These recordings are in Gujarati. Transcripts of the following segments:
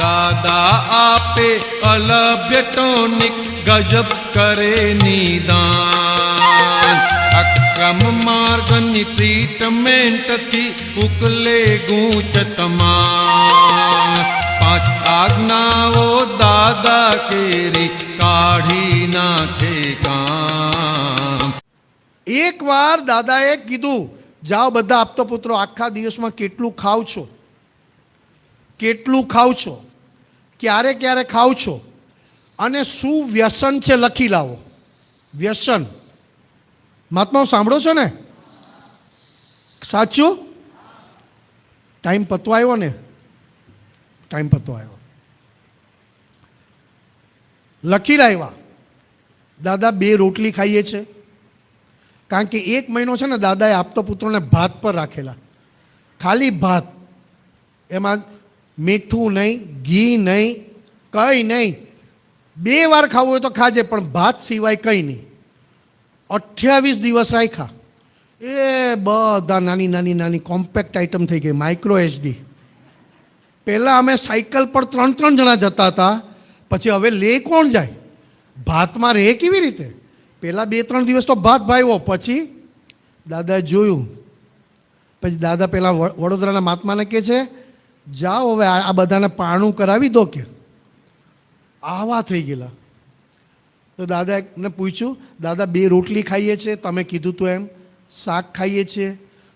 દાદા આપે અલભ્ય ટોનિક ગજબ કરે નિદાન. અક્રમ માર્ગની ટ્રીટમેન્ટથી ઉકલે ગૂંચ તમામ. 5 આજ્ઞાઓ દાદા કેરી કાઢી નાખે કામ. એક વાર દાદાએ કીધું, જાઓ બધા આપતો પુત્રો, આખા દિવસમાં કેટલું ખાવ છો, કેટલું ખાવ છો, ક્યારે ક્યારે ખાવ છો, અને શું વ્યસન છે લખી લાવો. વ્યસન મહાત્માઓ સાંભળો છો ને? સાચું? ટાઈમ પતવા આવ્યો ને? ટાઈમ પતવા આવ્યો. લખી લાવ્યા. દાદા 2 રોટલી ખાઈએ છે, કારણ કે 1 મહિનો છે ને દાદાએ આપતો પુત્રોને ભાત પર રાખેલા. ખાલી ભાત, એમાં મીઠું નહીં, ઘી નહીં, કંઈ નહીં. 2 વાર ખાવું હોય તો ખાજે, પણ ભાત સિવાય કંઈ નહીં. 28 દિવસ રાખ્યા. એ બધા નાની નાની નાની કોમ્પેક્ટ આઇટમ થઈ ગઈ, માઇક્રો એચડી. પહેલાં અમે સાયકલ પર 3 જણા જતા હતા, પછી હવે લે કોણ જાય? ભાતમાં રહે કેવી રીતે? પહેલાં 2-3 દિવસ તો ભાત ભાવ્યો, પછી દાદાએ જોયું. પછી દાદા પહેલાં વડોદરાના મહાત્માને કહે છે, જાઓ હવે આ બધાને પારણું કરાવી દો. કે આવા થઈ ગયેલા. તો દાદાને પૂછ્યું, દાદા 2 રોટલી ખાઈએ છીએ, તમે કીધું તો એમ. શાક ખાઈએ છીએ,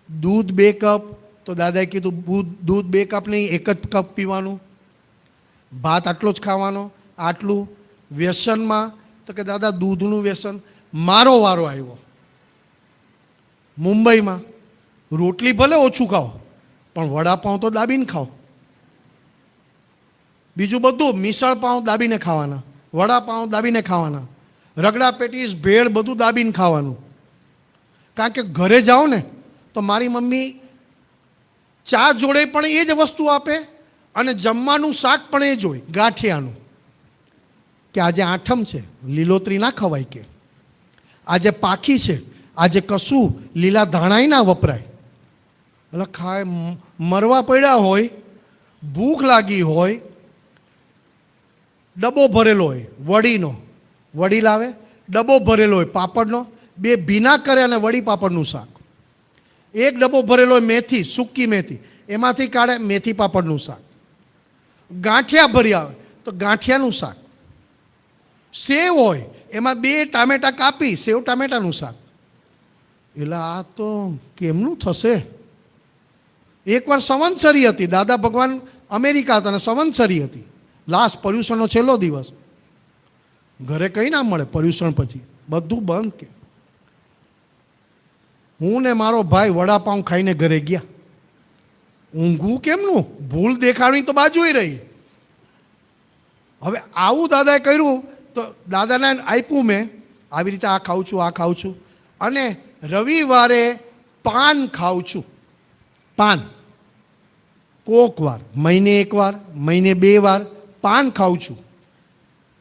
દૂધ 2 કપ. તો દાદાએ કીધું દૂધ 2 કપ નહીં, 1 જ કપ પીવાનું. ભાત આટલો જ ખાવાનો. આટલું. વ્યસનમાં તો કે દાદા દૂધનું વ્યસન. મારો વારો આવ્યો મુંબઈમાં. રોટલી ભલે ઓછું ખાઓ, પણ વડાપાઉં તો દાબીને ખાઓ. બીજું બધું મિસળ પાઉં દાબીને ખાવાના, વડાપાઉં દાબીને ખાવાના, રગડા પેટીસ, ભેળ બધું દાબીને ખાવાનું. કારણ કે ઘરે જાઓ ને તો મારી મમ્મી ચા જોડે પણ એ જ વસ્તુ આપે, અને જમવાનું શાક પણ એ જ હોય, ગાંઠિયાનું. કે આજે આઠમ છે, લીલોતરી ના ખવાય. કે આજે પાખી છે, આજે કશું લીલા ધાણાય ના વપરાય. એટલે ખાય. મરવા પડ્યા હોય, ભૂખ લાગી હોય, ડબ્બો ભરેલો હોય વડીનો, વડી લાવે, ડબ્બો ભરેલો હોય પાપડનો, 2 ભીના કરે અને વડી પાપડનું શાક. 1 ડબ્બો ભરેલો હોય મેથી, સૂકી મેથી, એમાંથી કાઢે મેથી પાપડનું શાક. ગાંઠિયા ભર્યા હોય તો ગાંઠિયાનું શાક. સેવ હોય એમાં 2 ટામેટા કાપી સેવ ટામેટાનું શાક. એટલે આ તો કેમનું થશે? એકવાર સંવત્સરી હતી, દાદા ભગવાન અમેરિકા હતા અને સંવત્સરી હતી. લાસ્ટ પર્યુષણનો છેલ્લો દિવસ. ઘરે કંઈ ના મળે પર્યુષણ પછી, બધું બંધ. કે હું ને મારો ભાઈ વડાપાઉં ખાઈને ઘરે ગયા. ઊંઘવું કેમનું? ભૂલ દેખાડવી તો બાજુએ રહી. હવે આવું દાદાએ કર્યું તો દાદાને આપ્યું મેં, આવી રીતે આ ખાઉં છું, આ ખાઉં છું. અને રવિવારે પાન ખાઉં છું. પાન કોક વાર, મહિને 1 વાર, મહિને 2 વાર પાન ખાઉં છું.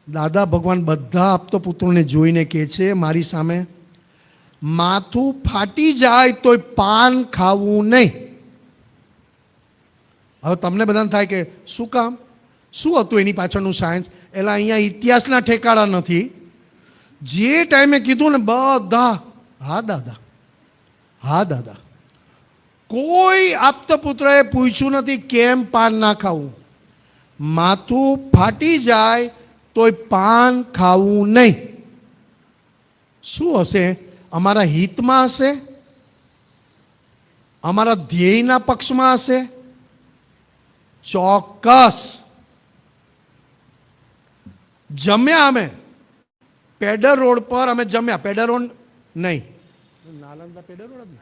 દાદા ભગવાન બધા આપતો પુત્રોને જોઈને કહે છે મારી સામે, માથું ફાટી જાય તોય પાન ખાવું નહીં. હવે તમને બધાને થાય કે શું કામ, શું હતું એની પાછળનું સાયન્સ? એટલે અહીંયા ઇતિહાસના ઠેકાણા નથી. જે ટાઈમે કીધું ને બધા હા દાદા, હા દાદા. કોઈ આપતા પુત્રએ પૂછ્યું નથી કેમ પાન ના ખાવું. માથું ફાટી જાય તોય પાન ખાવું નહીં. શું હશે? અમારા હિતમાં હશે? અમારા ધ્યેયના પક્ષમાં હશે? ચોક્કસ. જમ્યા અમે પેડર રોડ પર, અમે જમ્યા. પેડર રોડ નહીં, નાલંદા પેડર રોડ જ.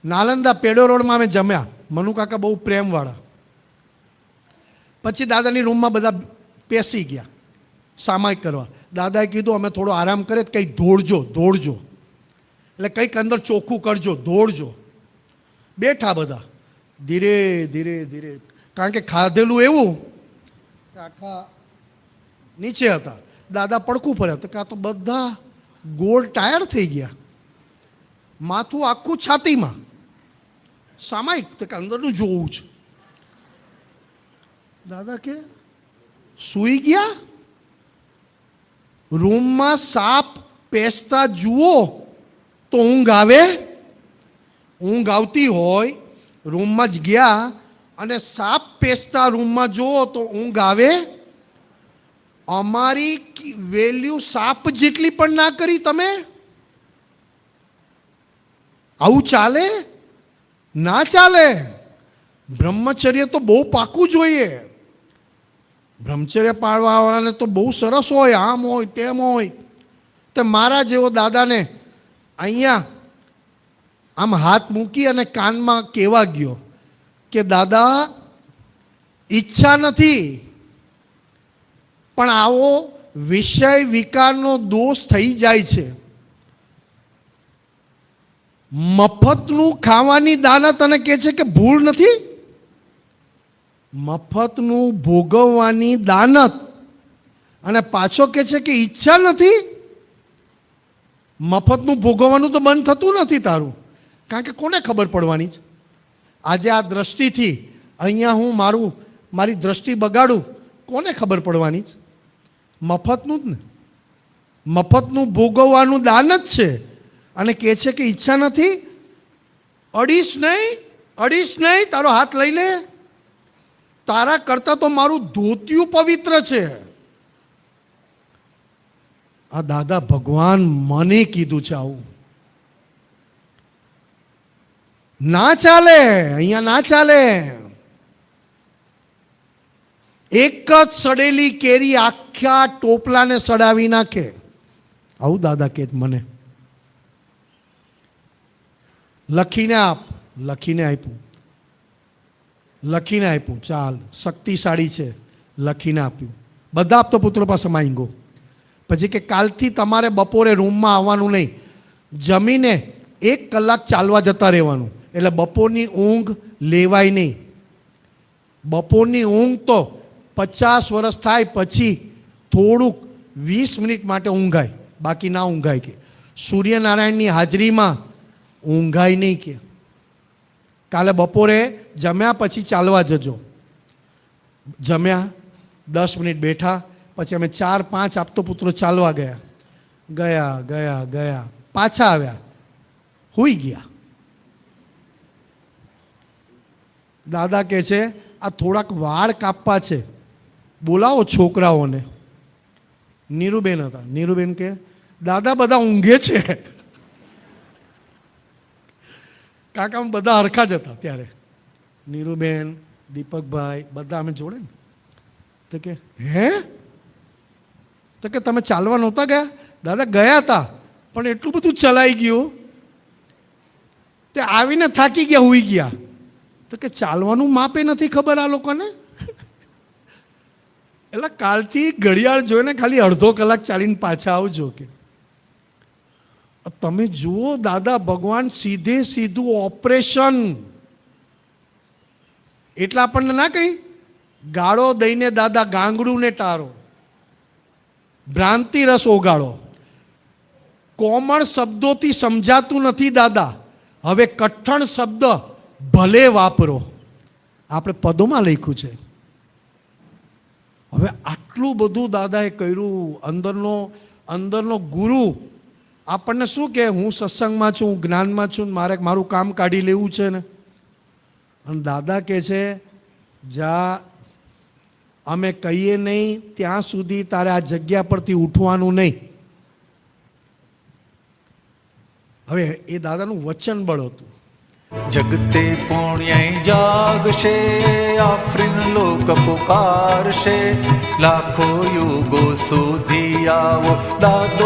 નાલંદા પેડર રોડમાં અમે જમ્યા. મનુ કાકા બહુ પ્રેમવાળા. પછી દાદાની રૂમમાં બધા પેસી ગયા સામાયિક કરવા. દાદાએ કીધું અમે થોડો આરામ કરીએ, કંઈ દોડજો દોડજો, એટલે કંઈક અંદર ચોખ્ખું કરજો, દોડજો. બેઠા બધા ધીરે ધીરે ધીરે, કારણ કે ખાધેલું એવું કે આખા નીચે હતા. દાદા પડખું ફર્યા તો કે આ તો બધા ગોળ ટાયર થઈ ગયા. માથું આખું છાતીમાં. સામાયિક તો કે અંદરનું જોવું છે. દાદા કે સૂઈ ગયા? રૂમમાં સાપ પેસતા જુઓ તો ઊંઘ આવે? ઊંઘ આવતી હોય, રૂમમાં જ ગયા અને સાપ પેસતા રૂમમાં જુઓ તો ઊંઘ આવે? અમારી વેલ્યુ સાપ જેટલી પણ ના કરી તમે? આવું ચાલે? ના ચાલે. બ્રહ્મચર્ય તો બહુ પાકું જોઈએ. બ્રહ્મચર્ય પાળવાવાળાને તો બહુ સરસ હોય, આમ હોય તેમ હોય. તો મારા જેવો દાદાને અહીંયા આમ હાથ મૂકી અને કાનમાં કહેવા ગયો કે દાદા, ઈચ્છા નથી, પણ આવો વિષય વિકારનો દોષ થઈ જાય છે. મફતનું ખાવાની દાનત અને કહે છે કે ભૂલ નથી? મફતનું ભોગવવાની દાનત અને પાછો કહે છે કે ઈચ્છા નથી. મફતનું ભોગવવાનું તો બંધ થતું નથી તારું, કારણ કે કોને ખબર પડવાની છે? આજે આ દ્રષ્ટિથી અહીંયા હું મારી દ્રષ્ટિ બગાડું, કોને ખબર પડવાની છે? મફતનું જ ને. મફતનું ભોગવવાનું દાન જ છે. અને કહે છે કે ઈચ્છા નથી. અડીશ નહીં, તારો હાથ લઈ લે. તારા કરતાં તો મારું ધોતિયું પવિત્ર છે. આ દાદા ભગવાન મને કીધું છે આવું. ના ચાલે, અહીંયા ના ચાલે. એક જ સડેલી કેરી આખા ટોપલાને સડાવી નાખે, આવું દાદા કહે મને. લખીને આપ, લખીને આપ્યું, ચાલ, શક્તિશાળી છે, લખીને આપ્યું. બધા આપતો પુત્રો પાસે માંગ્યો. પછી કે કાલથી તમારે બપોરે રૂમમાં આવવાનું નહીં, જમીને 1 કલાક ચાલવા જતા રહેવાનું, એટલે બપોરની ઊંઘ લેવાય નહીં. બપોરની ઊંઘ તો 50 વર્ષ થાય પછી થોડુંક 20 મિનિટ માટે ઊંઘાય, બાકી ના ઊંઘાય. કે સૂર્યનારાયણની હાજરીમાં ઊંઘાય નહીં. કે કાલે બપોરે જમ્યા પછી ચાલવા જજો. જમ્યા 10 મિનિટ બેઠા, પછી અમે 4-5 આપતો પુત્રો ચાલવા ગયા, પાછા આવ્યા, સૂઈ ગયા. દાદા કહે છે આ થોડાક વાળ કાપવા છે, બોલાવો છોકરાઓને. નીરુબેન હતા. નીરુબેન કે દાદા બધા ઊંઘે છે. કાકા બધા હરખા જ હતા ત્યારે. નીરુબેન, દીપકભાઈ બધા અમે જોડે ને. તો કે હે? તો કે તમે ચાલવા નહોતા ગયા? દાદા ગયા હતા, પણ એટલું બધું ચલાઈ ગયું તે આવીને થાકી ગયા, સૂઈ ગયા. તો કે ચાલવાનું માપે નથી ખબર આ લોકોને. એટલે કાલથી ઘડિયાળ જોઈને ખાલી અડધો કલાક ચાલીને પાછા આવજો. કે તમે જુઓ દાદા ભગવાન સીધું ઓપરેશન. એટલે આપણને ના કહી ગાળો દઈને દાદા ગાંગડું ને ટારો, ભ્રાંતિ રસ ઓગાળો. કોમળ શબ્દોથી સમજાતું નથી દાદા, હવે કઠણ શબ્દ ભલે વાપરો. આપણે પદોમાં લખ્યું છે. હવે આટલું બધું દાદાએ કર્યું. અંદરનો ગુરુ આપણને શું કહે, હું સત્સંગમાં છું, જ્ઞાનમાં છું, મારું કામ કાઢી લેવું છે ને. અને દાદા કહે છે જા, અમે કહીએ નહીં ત્યાં સુધી તારે આ જગ્યા પરથી ઉઠવાનું નહીં. હવે એ દાદાનું વચન બળ હતું. જગતે પુણ્ય જાગશે, આફરીન લોક પુકારશે, લાખો યુગો સુધી આવો દાદા